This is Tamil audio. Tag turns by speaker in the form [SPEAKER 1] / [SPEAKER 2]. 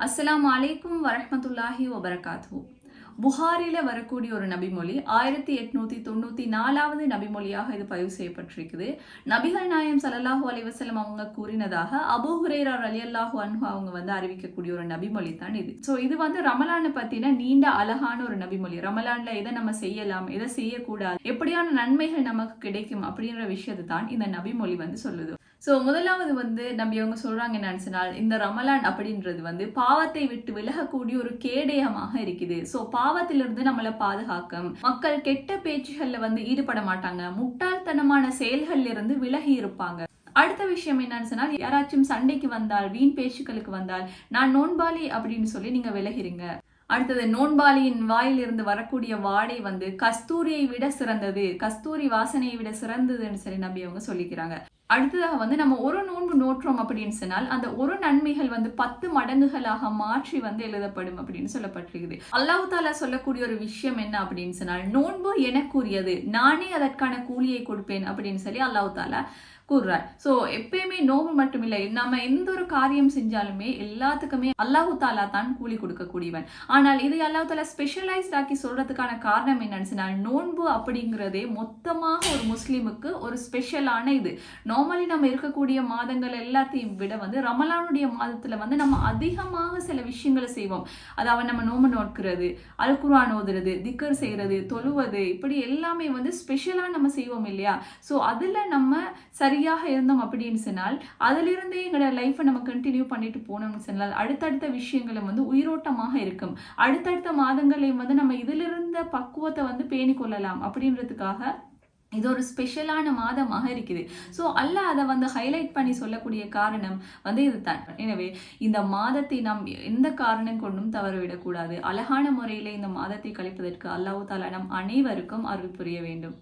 [SPEAKER 1] அஸ்ஸலாமு அலைக்கும் வரஹ்மத்துல்லாஹி வபரகாத்துஹு. புகாரில வரக்கூடிய ஒரு நபிமொழி 1894வது நபிமொழியாக இது பதிவு செய்யப்பட்டிருக்குது. நபிகள் நாயகம் ஸல்லல்லாஹு அலைஹி வஸல்லம் அவங்க கூறினதாக அபூ ஹுரைரா ரலியல்லாஹு அன்ஹு அவங்க அறிவிக்கக்கூடிய ஒரு நபிமொழி தான் இது. ஸோ இது ரமலானை பத்தின நீண்ட அழகான ஒரு நபிமொழி. ரமலான்ல எதை நம்ம செய்யலாம், எதை செய்யக்கூடாது, எப்படியான நன்மைகள் நமக்கு கிடைக்கும் அப்படின்ற விஷயத்தை தான் இந்த நபிமொழி சொல்லுது. ஸோ முதலாவது நபி அவங்க சொல்றாங்க என்னன்னு சொன்னால், இந்த ரமலான் அப்படின்றது பாவத்தை விட்டு விலகக்கூடிய ஒரு கேடயமாக இருக்குது. ஸோ பாவத்திலிருந்து நம்மளை பாதுகாக்கும். மக்கள் கெட்ட பேச்சுகள்ல ஈடுபட மாட்டாங்க, முட்டாள்தனமான செயல்கள்ல இருந்து விலகி இருப்பாங்க. அடுத்த விஷயம் என்னன்னு சொன்னால், யாராச்சும் சண்டைக்கு வந்தால், வீண் பேச்சுக்களுக்கு வந்தால், நான் நோன்பாளி அப்படின்னு சொல்லி நீங்க விலகிருங்க. அடுத்தது, நோன்பாளியின் வாயிலிருந்து வரக்கூடிய வாடை கஸ்தூரியை விட சிறந்தது, கஸ்தூரி வாசனையை விட சிறந்ததுன்னு சொல்லி நபி அவங்க சொல்லிக்கிறாங்க. அடுத்ததாக நம்ம ஒரு நோன்பு நோற்றோம் அப்படின்னு சொன்னால் அந்த ஒரு நன்மைகள் 10 மடங்குகளாக மாற்றி எழுதப்படும் அப்படின்னு சொல்லப்பட்டிருக்குது. அல்லாஹ் தாலா சொல்லக்கூடிய ஒரு விஷயம் என்ன அப்படின்னு சொன்னால், நோன்பு எனக்குரியது, நானே அதற்கான கூலியை கொடுப்பேன் அப்படின்னு சொல்லி அல்லாஹ் தாலா கூறுறார். ஸோ எப்பயுமே நோன்பு மட்டும் இல்லை, நம்ம எந்த ஒரு காரியம் செஞ்சாலுமே எல்லாத்துக்குமே அல்லாஹு தாலா தான் கூலி கொடுக்கக்கூடியவன். ஆனால் இதை அல்லாஹ் தாலா ஸ்பெஷலைஸ்ட் ஆக்கி சொல்றதுக்கான காரணம் என்னன்னு சொன்னால், நோன்பு அப்படிங்கிறதே மொத்தமாக ஒரு முஸ்லீமுக்கு ஒரு ஸ்பெஷலான இது. நார்மலி நம்ம இருக்கக்கூடிய மாதங்கள் எல்லாத்தையும் விட ரமலானுடைய மாதத்துல நம்ம அதிகமாக சில விஷயங்களை செய்வோம். அதாவது நம்ம நோன்பு நோக்கிறது, அல் குர்ஆன் ஓதுறது, திக்ர் செய்யறது, தொழுவது, இப்படி எல்லாமே ஸ்பெஷலா நம்ம செய்வோம் இல்லையா? ஸோ அதுல நம்ம சரியாக இருந்தோம் அப்படின்னு சொன்னால், அதிலிருந்தே எங்களோட லைஃப்பை நம்ம கண்டினியூ பண்ணிட்டு போனோம்னு சொன்னால் அடுத்தடுத்த விஷயங்களும் உயிரோட்டமாக இருக்கும். அடுத்தடுத்த மாதங்களையும் நம்ம இதிலிருந்த பக்குவத்தை பேணி கொள்ளலாம் அப்படின்றதுக்காக இது ஒரு ஸ்பெஷலான மாதமாக இருக்குது. ஸோ அல்லாஹ் அதை ஹைலைட் பண்ணி சொல்லக்கூடிய காரணம் இதுதான். எனவே இந்த மாதத்தை நாம் எந்த காரணம் கொண்டும் தவறவிடக்கூடாது. அழகான முறையில் இந்த மாதத்தை கழிப்பதற்கு அல்லாஹ் தாலா நம் அனைவருக்கும் அருள் புரிய வேண்டும்.